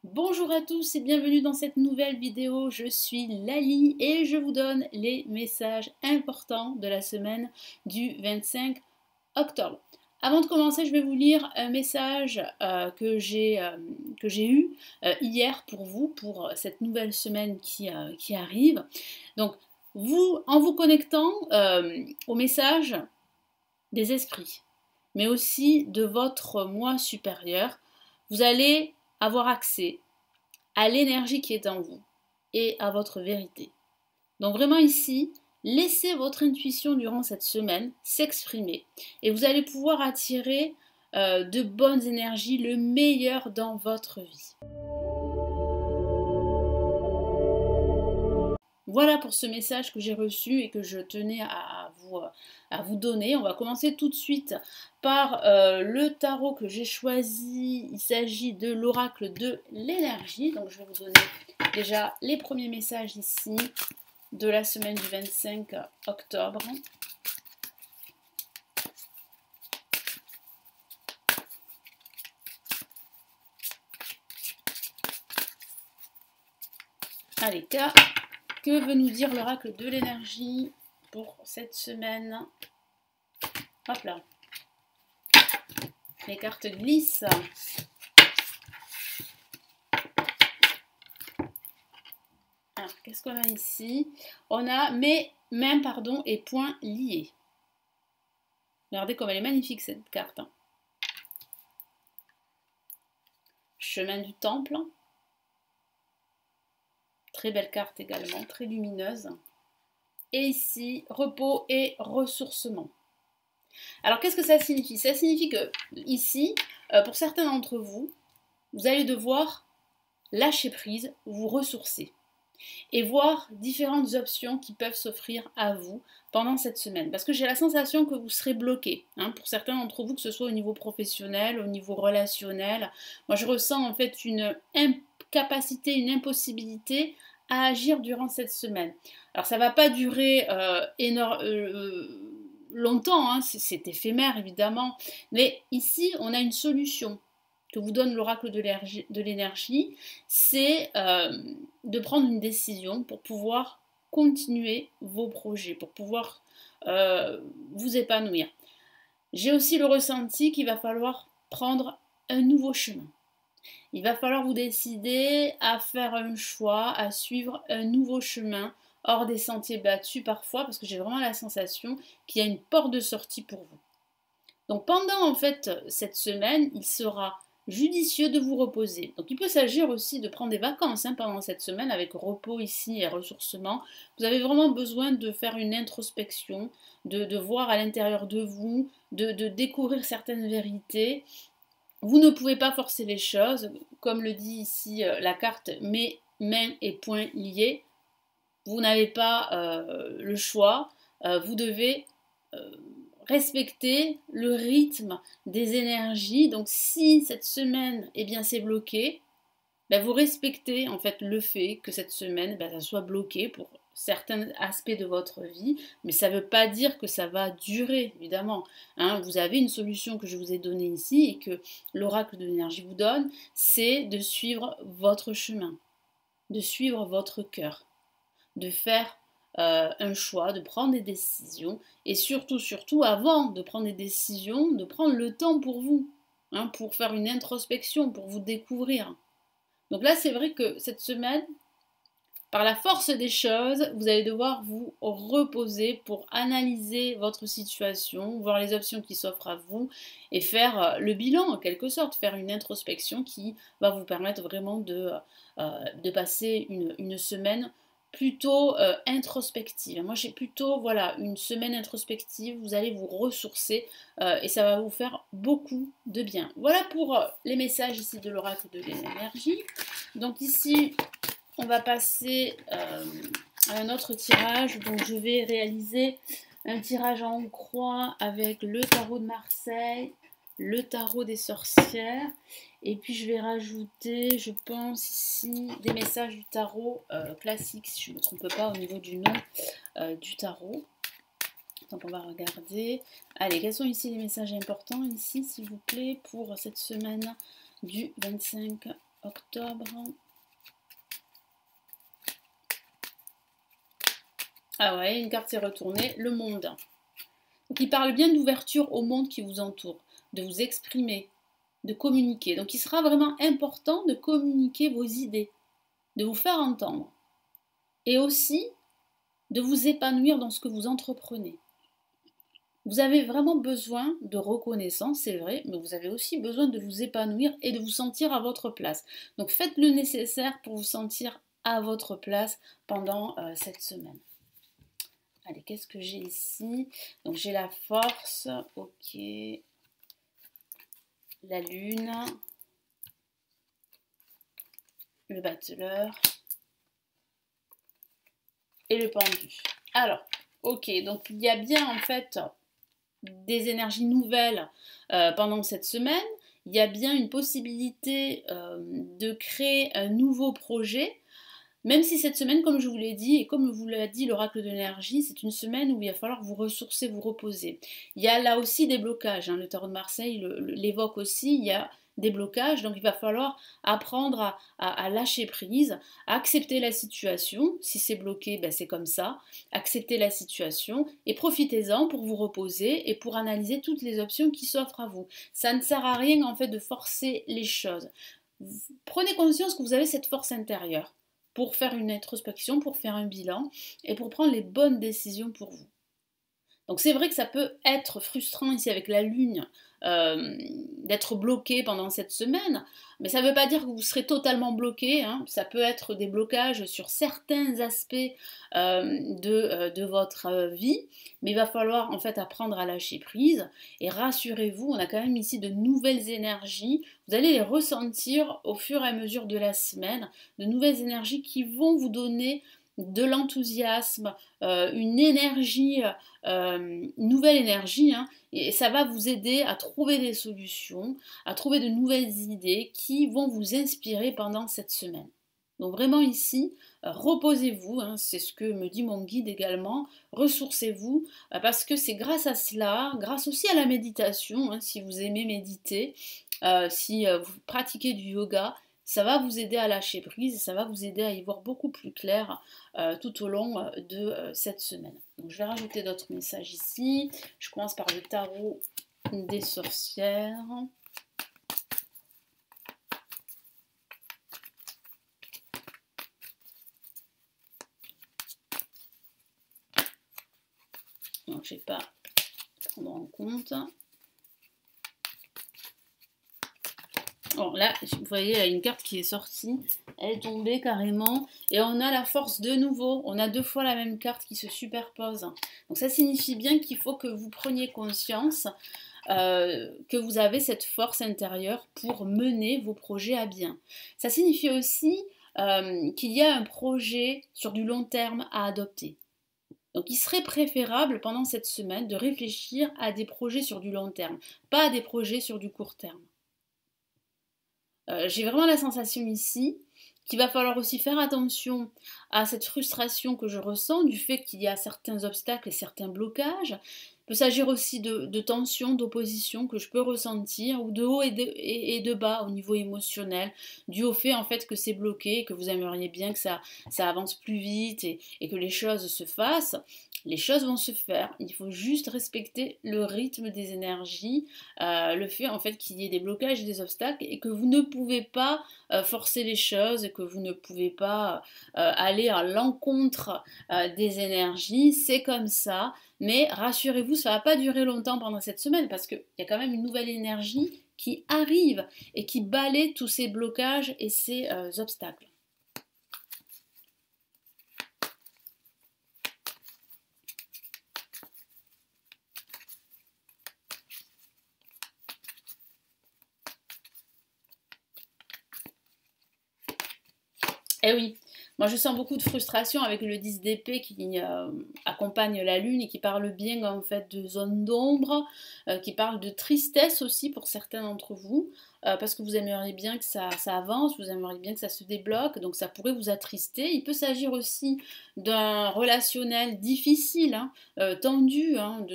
Bonjour à tous et bienvenue dans cette nouvelle vidéo. Je suis Lali et je vous donne les messages importants de la semaine du 25 octobre. Avant de commencer, je vais vous lire un message que j'ai eu hier pour vous, pour cette nouvelle semaine qui arrive. Donc, en vous connectant au message des esprits, mais aussi de votre moi supérieur, vous allez avoir accès à l'énergie qui est en vous et à votre vérité. Donc vraiment ici, laissez votre intuition durant cette semaine s'exprimer et vous allez pouvoir attirer de bonnes énergies, le meilleur dans votre vie. Voilà pour ce message que j'ai reçu et que je tenais à vous donner. On va commencer tout de suite par le tarot que j'ai choisi. Il s'agit de l'oracle de l'énergie. Donc je vais vous donner déjà les premiers messages ici de la semaine du 25 octobre. Allez, que veut nous dire l'oracle de l'énergie pour cette semaine? Hop là. Les cartes glissent. Alors, qu'est-ce qu'on a ici? On a mains et poings liés. Regardez comme elle est magnifique cette carte. Chemin du temple. Très belle carte également, très lumineuse. Et ici, repos et ressourcement. Alors, qu'est-ce que ça signifie? Ça signifie que ici, pour certains d'entre vous, vous allez devoir lâcher prise, vous ressourcer et voir différentes options qui peuvent s'offrir à vous pendant cette semaine. Parce que j'ai la sensation que vous serez bloqué. Pour certains d'entre vous, que ce soit au niveau professionnel, au niveau relationnel. Moi, je ressens en fait une incapacité, une impossibilité à agir durant cette semaine. Alors, ça ne va pas durer longtemps, c'est éphémère évidemment. Mais ici, on a une solution que vous donne l'oracle de l'énergie, c'est de prendre une décision pour pouvoir continuer vos projets, pour pouvoir vous épanouir. J'ai aussi le ressenti qu'il va falloir prendre un nouveau chemin. Il va falloir vous décider à faire un choix, à suivre un nouveau chemin hors des sentiers battus parfois, parce que j'ai vraiment la sensation qu'il y a une porte de sortie pour vous. Donc pendant en fait cette semaine, il sera judicieux de vous reposer. Donc il peut s'agir aussi de prendre des vacances pendant cette semaine avec repos ici et ressourcement. Vous avez vraiment besoin de faire une introspection, de voir à l'intérieur de vous, de découvrir certaines vérités. Vous ne pouvez pas forcer les choses, comme le dit ici la carte, mais mains et poings liés. Vous n'avez pas le choix. Vous devez respecter le rythme des énergies. Donc si cette semaine, eh bien, c'est bloqué, ben, vous respectez en fait le fait que cette semaine, ben, ça soit bloqué pour certains aspects de votre vie, mais ça ne veut pas dire que ça va durer, évidemment. Vous avez une solution que je vous ai donnée ici et que l'oracle de l'énergie vous donne, c'est de suivre votre chemin, de suivre votre cœur, de faire un choix, de prendre des décisions et surtout, avant de prendre des décisions, de prendre le temps pour vous, pour faire une introspection, pour vous découvrir. Donc là, c'est vrai que cette semaine, par la force des choses, vous allez devoir vous reposer pour analyser votre situation, voir les options qui s'offrent à vous et faire le bilan en quelque sorte, faire une introspection qui va vous permettre vraiment de passer une semaine plutôt introspective. Moi j'ai plutôt une semaine introspective, vous allez vous ressourcer et ça va vous faire beaucoup de bien. Voilà pour les messages ici de l'oracle de l'énergie. Donc ici on va passer à un autre tirage. Donc je vais réaliser un tirage en croix avec le tarot de Marseille, le tarot des sorcières. Et puis je vais rajouter, je pense ici, des messages du tarot classique, si je ne me trompe pas au niveau du nom du tarot. Donc on va regarder. Allez, quels sont ici les messages importants ici, s'il vous plaît, pour cette semaine du 25 octobre. Ah ouais, une carte s'est retournée, le monde. Donc il parle bien d'ouverture au monde qui vous entoure, de vous exprimer, de communiquer. Donc il sera vraiment important de communiquer vos idées, de vous faire entendre. Et aussi de vous épanouir dans ce que vous entreprenez. Vous avez vraiment besoin de reconnaissance, c'est vrai, mais vous avez aussi besoin de vous épanouir et de vous sentir à votre place. Donc faites le nécessaire pour vous sentir à votre place pendant cette semaine. Allez, qu'est-ce que j'ai ici? Donc j'ai la force, ok, la lune, le battleur et le pendu. Alors, ok, donc il y a bien en fait des énergies nouvelles pendant cette semaine. Il y a bien une possibilité de créer un nouveau projet. Même si cette semaine, comme je vous l'ai dit, et comme vous l'a dit l'oracle de l'énergie, c'est une semaine où il va falloir vous ressourcer, vous reposer. Il y a là aussi des blocages, hein, le tarot de Marseille l'évoque aussi, il y a des blocages, donc il va falloir apprendre à lâcher prise, à accepter la situation, si c'est bloqué, ben c'est comme ça, accepter la situation et profitez-en pour vous reposer et pour analyser toutes les options qui s'offrent à vous. Ça ne sert à rien en fait de forcer les choses. Prenez conscience que vous avez cette force intérieure pour faire une introspection, pour faire un bilan et pour prendre les bonnes décisions pour vous. Donc c'est vrai que ça peut être frustrant ici avec la lune d'être bloqué pendant cette semaine, mais ça ne veut pas dire que vous serez totalement bloqué, hein. Ça peut être des blocages sur certains aspects de votre vie, mais il va falloir en fait apprendre à lâcher prise et rassurez-vous, on a quand même ici de nouvelles énergies, vous allez les ressentir au fur et à mesure de la semaine, de nouvelles énergies qui vont vous donner de l'enthousiasme, une énergie, une nouvelle énergie, hein, et ça va vous aider à trouver des solutions, à trouver de nouvelles idées qui vont vous inspirer pendant cette semaine. Donc vraiment ici, reposez-vous, hein, c'est ce que me dit mon guide également, ressourcez-vous, parce que c'est grâce à cela, grâce aussi à la méditation, hein, si vous aimez méditer, si vous pratiquez du yoga, ça va vous aider à lâcher prise et ça va vous aider à y voir beaucoup plus clair tout au long de cette semaine. Donc je vais rajouter d'autres messages ici. Je commence par le tarot des sorcières. Donc je ne vais pas prendre en compte. Bon, là, vous voyez, il y a une carte qui est sortie, elle est tombée carrément, et on a la force de nouveau, on a deux fois la même carte qui se superpose. Donc ça signifie bien qu'il faut que vous preniez conscience que vous avez cette force intérieure pour mener vos projets à bien. Ça signifie aussi qu'il y a un projet sur du long terme à adopter. Donc il serait préférable pendant cette semaine de réfléchir à des projets sur du long terme, pas à des projets sur du court terme. J'ai vraiment la sensation ici qu'il va falloir aussi faire attention à cette frustration que je ressens du fait qu'il y a certains obstacles et certains blocages. Il peut s'agir aussi de tensions, d'opposition que je peux ressentir, ou de haut et de bas au niveau émotionnel, dû au fait en fait que c'est bloqué, que vous aimeriez bien que ça avance plus vite et que les choses se fassent. Les choses vont se faire, il faut juste respecter le rythme des énergies, le fait en fait qu'il y ait des blocages et des obstacles et que vous ne pouvez pas forcer les choses, et que vous ne pouvez pas aller à l'encontre des énergies, c'est comme ça, mais rassurez-vous, ça ne va pas durer longtemps pendant cette semaine parce qu'il y a quand même une nouvelle énergie qui arrive et qui balaie tous ces blocages et ces obstacles. Eh oui, Moi, je sens beaucoup de frustration avec le 10 d'épée qui accompagne la lune et qui parle bien en fait de zone d'ombre, qui parle de tristesse aussi pour certains d'entre vous, parce que vous aimeriez bien que ça avance, vous aimeriez bien que ça se débloque, donc ça pourrait vous attrister. Il peut s'agir aussi d'un relationnel difficile, hein, tendu, hein,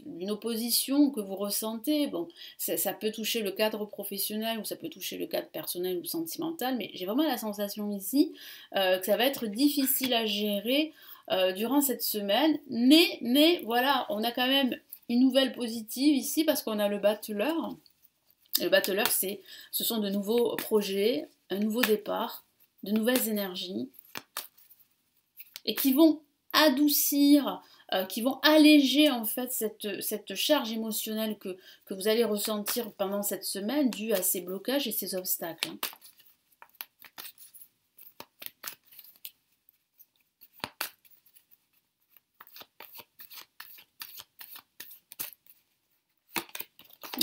d'une opposition que vous ressentez. Bon, ça peut toucher le cadre professionnel ou ça peut toucher le cadre personnel ou sentimental, mais j'ai vraiment la sensation ici que ça va être difficile à gérer durant cette semaine. Mais voilà, on a quand même une nouvelle positive ici parce qu'on a le battleur. Le battleur, ce sont de nouveaux projets, un nouveau départ, de nouvelles énergies et qui vont adoucir, qui vont alléger en fait cette charge émotionnelle que vous allez ressentir pendant cette semaine due à ces blocages et ces obstacles. Hein.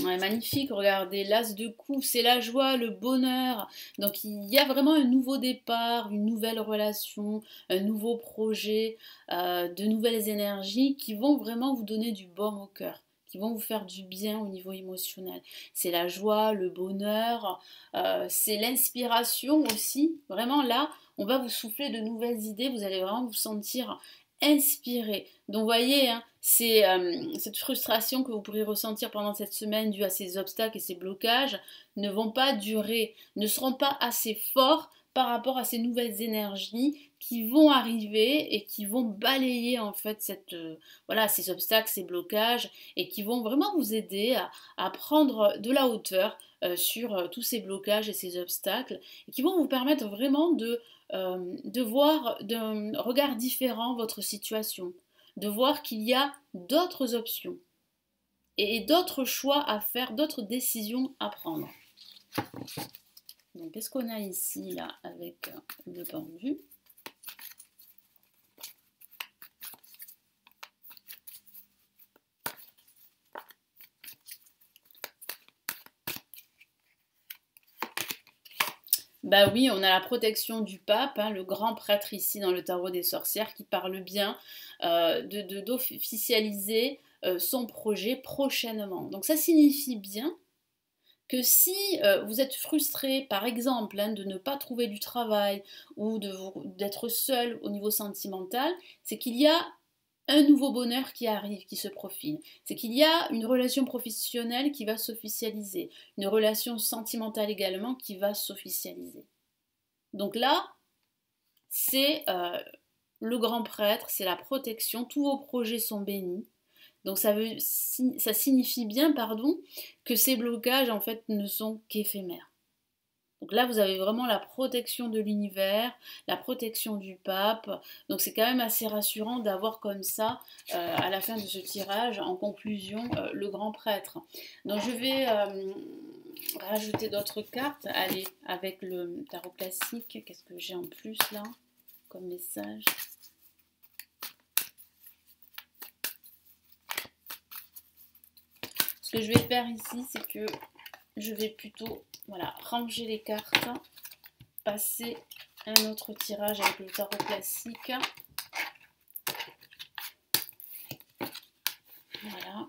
Ouais, magnifique, regardez, l'as de coupe, c'est la joie, le bonheur. Donc il y a vraiment un nouveau départ, une nouvelle relation, un nouveau projet, de nouvelles énergies qui vont vraiment vous donner du baume au cœur, qui vont vous faire du bien au niveau émotionnel. C'est la joie, le bonheur, c'est l'inspiration aussi. Vraiment là, on va vous souffler de nouvelles idées, vous allez vraiment vous sentir inspiré. Donc vous voyez, hein, c'est cette frustration que vous pourrez ressentir pendant cette semaine due à ces obstacles et ces blocages ne vont pas durer, ne seront pas assez forts par rapport à ces nouvelles énergies qui vont arriver et qui vont balayer en fait voilà, ces obstacles, ces blocages et qui vont vraiment vous aider à prendre de la hauteur sur tous ces blocages et ces obstacles et qui vont vous permettre vraiment de voir d'un regard différent votre situation, de voir qu'il y a d'autres options et d'autres choix à faire, d'autres décisions à prendre. Donc, qu'est-ce qu'on a ici, là, avec le pendu? Bah oui, on a la protection du pape, hein, le grand prêtre ici dans le tarot des sorcières, qui parle bien d'officialiser son projet prochainement. Donc ça signifie bien que si vous êtes frustré, par exemple, hein, de ne pas trouver du travail ou d'être seul au niveau sentimental, c'est qu'il y a un nouveau bonheur qui arrive, qui se profile. C'est qu'il y a une relation professionnelle qui va s'officialiser, une relation sentimentale également qui va s'officialiser. Donc là, c'est le grand prêtre, c'est la protection, tous vos projets sont bénis. Donc ça signifie bien, pardon, que ces blocages en fait ne sont qu'éphémères. Donc là, vous avez vraiment la protection de l'univers, la protection du pape. Donc c'est quand même assez rassurant d'avoir comme ça, à la fin de ce tirage, en conclusion, le grand prêtre. Donc je vais rajouter d'autres cartes. Allez, avec le tarot classique, qu'est-ce que j'ai en plus là comme message? Ce que je vais faire ici, c'est que je vais plutôt ranger les cartes, passer un autre tirage avec le tarot classique. Voilà.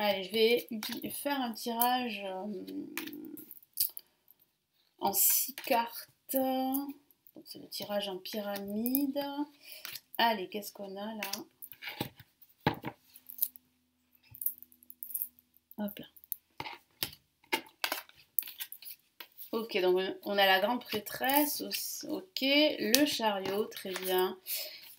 Allez, je vais faire un tirage en 6 cartes. C'est le tirage en pyramide. Allez, qu'est-ce qu'on a là? Hop là. Ok, donc on a la grande prêtresse, ok, le chariot, très bien.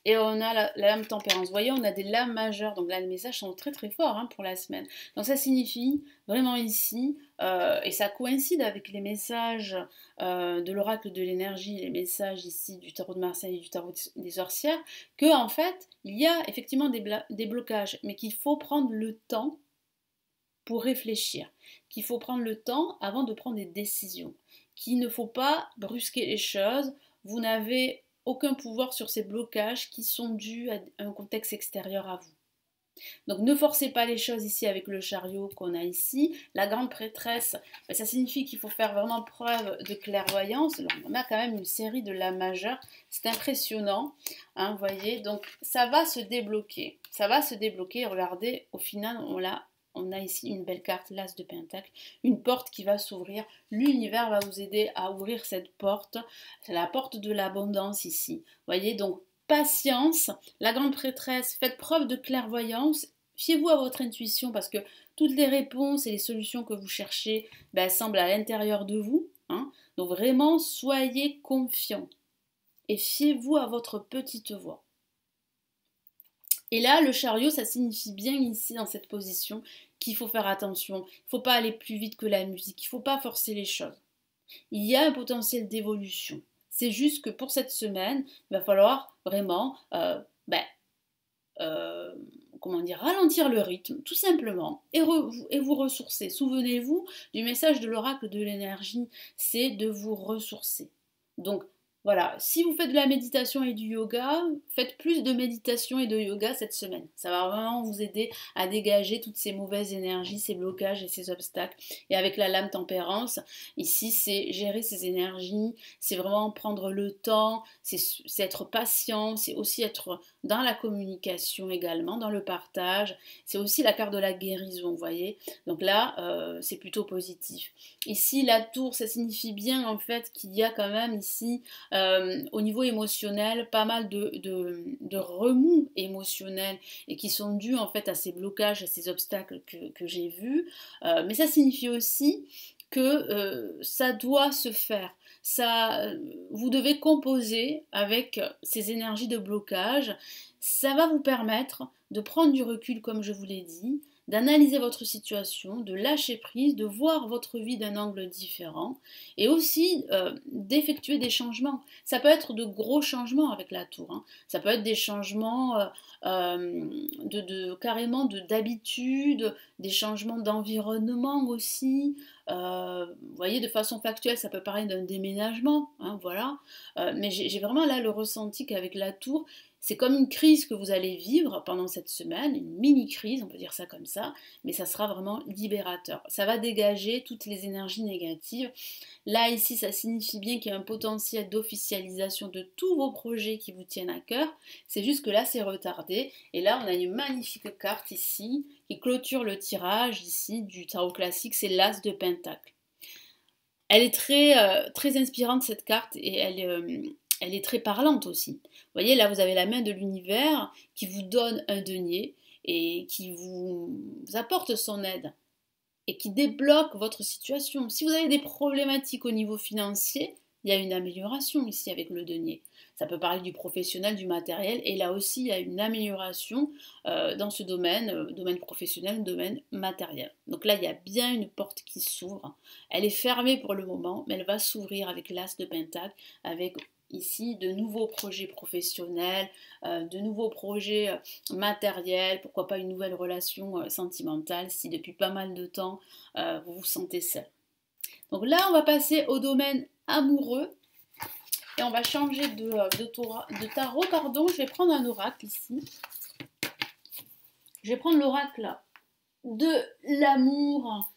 et on a la lame tempérance. Vous voyez, on a des lames majeures, donc là les messages sont très très forts pour la semaine. Donc ça signifie vraiment ici, et ça coïncide avec les messages de l'oracle de l'énergie, les messages ici du tarot de Marseille et du tarot des sorcières, que en fait, il y a effectivement des blocages, mais qu'il faut prendre le temps pour réfléchir, qu'il faut prendre le temps avant de prendre des décisions, qu'il ne faut pas brusquer les choses, vous n'avez aucun pouvoir sur ces blocages qui sont dus à un contexte extérieur à vous. Donc ne forcez pas les choses ici avec le chariot qu'on a ici. La grande prêtresse, ça signifie qu'il faut faire vraiment preuve de clairvoyance. Alors, on a quand même une série de la majeure. C'est impressionnant, vous voyez. Donc ça va se débloquer. Ça va se débloquer. Regardez, au final, on a ici une belle carte, l'As de Pentacle, une porte qui va s'ouvrir. L'univers va vous aider à ouvrir cette porte. C'est la porte de l'abondance ici. Vous voyez, donc patience, la grande prêtresse, faites preuve de clairvoyance, fiez-vous à votre intuition parce que toutes les réponses et les solutions que vous cherchez semblent à l'intérieur de vous. Donc vraiment, soyez confiants et fiez-vous à votre petite voix. Et là, le chariot, ça signifie bien ici, dans cette position, qu'il faut faire attention. Il ne faut pas aller plus vite que la musique. Il ne faut pas forcer les choses. Il y a un potentiel d'évolution. C'est juste que pour cette semaine, il va falloir vraiment ralentir le rythme, tout simplement, et vous ressourcer. Souvenez-vous du message de l'oracle de l'énergie, c'est de vous ressourcer. Donc, voilà, si vous faites de la méditation et du yoga, faites plus de méditation et de yoga cette semaine. Ça va vraiment vous aider à dégager toutes ces mauvaises énergies, ces blocages et ces obstacles. Et avec la lame tempérance, ici, c'est gérer ces énergies, c'est vraiment prendre le temps, c'est être patient, c'est aussi être dans la communication également, dans le partage. C'est aussi la carte de la guérison, vous voyez. Donc là, c'est plutôt positif. Ici, la tour, ça signifie bien en fait qu'il y a quand même ici au niveau émotionnel, pas mal de remous émotionnels et qui sont dus en fait à ces blocages, à ces obstacles que j'ai vus. Mais ça signifie aussi que ça doit se faire. Vous devez composer avec ces énergies de blocage. Ça va vous permettre de prendre du recul, comme je vous l'ai dit, d'analyser votre situation, de lâcher prise, de voir votre vie d'un angle différent et aussi d'effectuer des changements. Ça peut être de gros changements avec la tour, ça peut être des changements carrément d'habitude, des changements d'environnement aussi. Vous voyez, de façon factuelle, ça peut parler d'un déménagement, voilà. Mais j'ai vraiment là le ressenti qu'avec la tour, c'est comme une crise que vous allez vivre pendant cette semaine, une mini-crise, on peut dire ça comme ça, mais ça sera vraiment libérateur. Ça va dégager toutes les énergies négatives. Là, ici, ça signifie bien qu'il y a un potentiel d'officialisation de tous vos projets qui vous tiennent à cœur. C'est juste que là, c'est retardé. Et là, on a une magnifique carte ici qui clôture le tirage ici du tarot classique, c'est l'As de Pentacle. Elle est très inspirante cette carte et elle est très parlante aussi. Vous voyez, là, vous avez la main de l'univers qui vous donne un denier et qui vous apporte son aide et qui débloque votre situation. Si vous avez des problématiques au niveau financier, il y a une amélioration ici avec le denier. Ça peut parler du professionnel, du matériel, et là aussi, il y a une amélioration dans ce domaine, domaine professionnel, domaine matériel. Donc là, il y a bien une porte qui s'ouvre. Elle est fermée pour le moment, mais elle va s'ouvrir avec l'As de Pentacle, avec ici de nouveaux projets professionnels, de nouveaux projets matériels, pourquoi pas une nouvelle relation sentimentale si depuis pas mal de temps vous vous sentez seul. Donc là, on va passer au domaine amoureux et on va changer de tarot. Pardon, je vais prendre un oracle ici. Je vais prendre l'oracle de l'amour.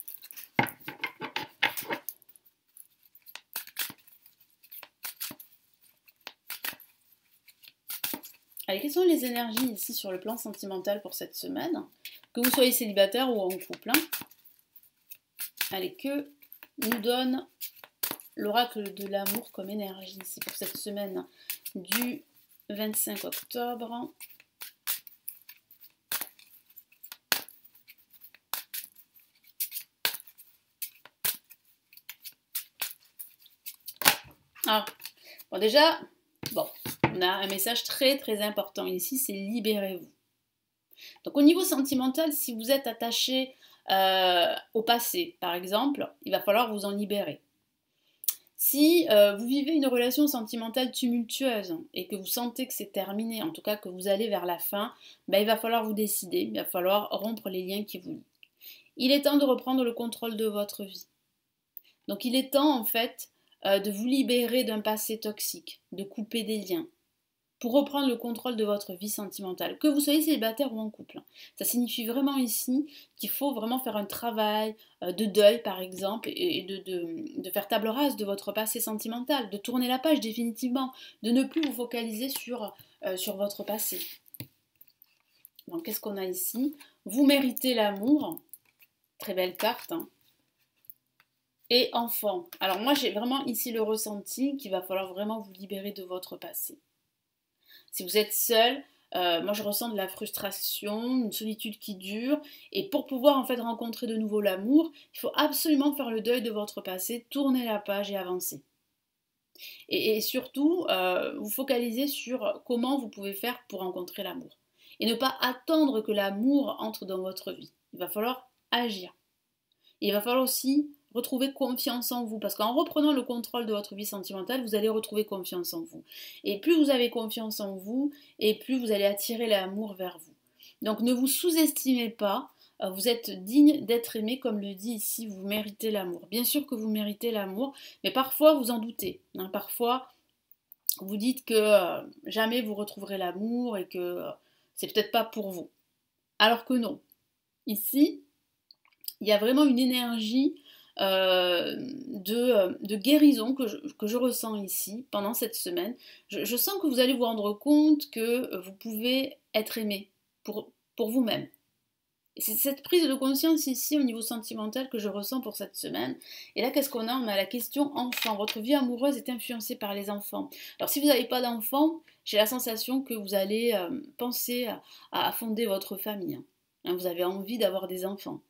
Allez, quelles sont les énergies ici sur le plan sentimental pour cette semaine? Que vous soyez célibataire ou en couple. Allez, que nous donne l'oracle de l'amour comme énergie ici pour cette semaine du 25 octobre. Ah, bon déjà, bon, On a un message très très important ici, c'est libérez-vous. Donc au niveau sentimental, si vous êtes attaché au passé, par exemple, il va falloir vous en libérer. Si vous vivez une relation sentimentale tumultueuse et que vous sentez que c'est terminé, en tout cas que vous allez vers la fin, ben, il va falloir vous décider, il va falloir rompre les liens qui vous lient. Il est temps de reprendre le contrôle de votre vie. Donc il est temps en fait de vous libérer d'un passé toxique, de couper des liens, pour reprendre le contrôle de votre vie sentimentale, que vous soyez célibataire ou en couple. Ça signifie vraiment ici qu'il faut vraiment faire un travail de deuil, par exemple, et de faire table rase de votre passé sentimental, de tourner la page définitivement, de ne plus vous focaliser sur votre passé. Donc, qu'est-ce qu'on a ici? Vous méritez l'amour. Très belle carte. Hein. Et enfant. Alors, moi, j'ai vraiment ici le ressenti qu'il va falloir vraiment vous libérer de votre passé. Si vous êtes seul, moi je ressens de la frustration, une solitude qui dure, et pour pouvoir en fait rencontrer de nouveau l'amour, il faut absolument faire le deuil de votre passé, tourner la page et avancer. Et surtout, vous focaliser sur comment vous pouvez faire pour rencontrer l'amour. Et ne pas attendre que l'amour entre dans votre vie. Il va falloir agir. Et il va falloir aussi retrouver confiance en vous. Parce qu'en reprenant le contrôle de votre vie sentimentale, vous allez retrouver confiance en vous. Et plus vous avez confiance en vous, et plus vous allez attirer l'amour vers vous. Donc ne vous sous-estimez pas. Vous êtes digne d'être aimé, comme le dit ici, vous méritez l'amour. Bien sûr que vous méritez l'amour, mais parfois vous en doutez. Hein, parfois, vous dites que jamais vous retrouverez l'amour et que c'est peut-être pas pour vous. Alors que non. Ici, il y a vraiment une énergie de guérison que je ressens ici pendant cette semaine. Je sens que vous allez vous rendre compte que vous pouvez être aimé pour vous-même. C'est cette prise de conscience ici au niveau sentimental que je ressens pour cette semaine. Et là, qu'est-ce qu'on a? On a la question enfant. Votre vie amoureuse est influencée par les enfants. Alors si vous n'avez pas d'enfants, j'ai la sensation que vous allez penser à fonder votre famille. Hein, vous avez envie d'avoir des enfants.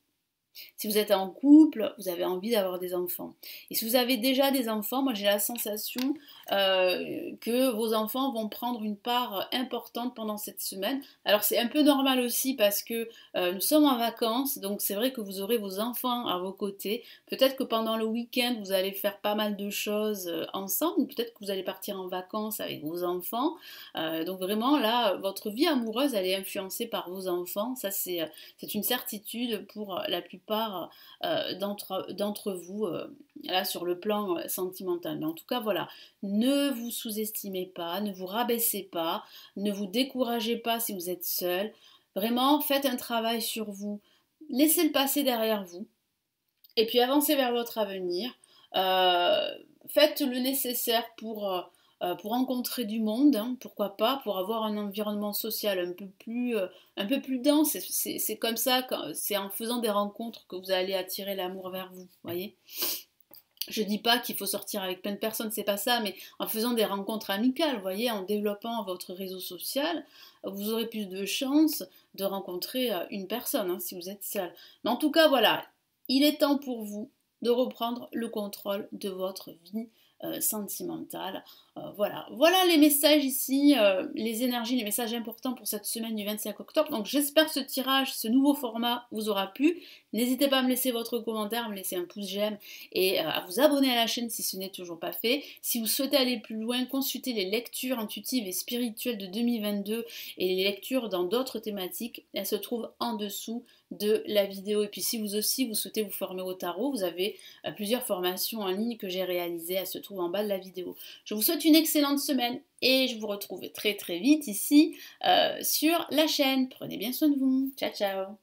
Si vous êtes en couple, vous avez envie d'avoir des enfants. Et si vous avez déjà des enfants, moi j'ai la sensation que vos enfants vont prendre une part importante pendant cette semaine. Alors c'est un peu normal aussi parce que nous sommes en vacances, donc c'est vrai que vous aurez vos enfants à vos côtés. Peut-être que pendant le week-end, vous allez faire pas mal de choses ensemble, peut-être que vous allez partir en vacances avec vos enfants. Donc vraiment là, votre vie amoureuse, elle est influencée par vos enfants. Ça c'est une certitude pour la plupart d'entre vous là sur le plan sentimental. Mais en tout cas, voilà, ne vous sous-estimez pas, ne vous rabaissez pas, ne vous découragez pas si vous êtes seul. Vraiment, faites un travail sur vous, laissez le passé derrière vous et puis avancez vers votre avenir. Faites le nécessaire pour rencontrer du monde, hein, pourquoi pas, pour avoir un environnement social un peu plus dense. C'est comme ça, c'est en faisant des rencontres que vous allez attirer l'amour vers vous, voyez. Je dis pas qu'il faut sortir avec plein de personnes, c'est pas ça, mais en faisant des rencontres amicales, vous voyez, en développant votre réseau social, vous aurez plus de chances de rencontrer une personne, hein, si vous êtes seul. Mais en tout cas, voilà, il est temps pour vous de reprendre le contrôle de votre vie sentimentale. Voilà les messages ici, les énergies, les messages importants pour cette semaine du 25 octobre. Donc j'espère que ce tirage, ce nouveau format vous aura plu. N'hésitez pas à me laisser votre commentaire, à me laisser un pouce j'aime et à vous abonner à la chaîne si ce n'est toujours pas fait. Si vous souhaitez aller plus loin, consultez les lectures intuitives et spirituelles de 2022 et les lectures dans d'autres thématiques. Elles se trouvent en dessous de la vidéo. Et puis si vous aussi vous souhaitez vous former au tarot, vous avez plusieurs formations en ligne que j'ai réalisées. Elles se trouvent en bas de la vidéo. Je vous souhaite une excellente semaine et je vous retrouve très très vite ici sur la chaîne. Prenez bien soin de vous. Ciao ciao.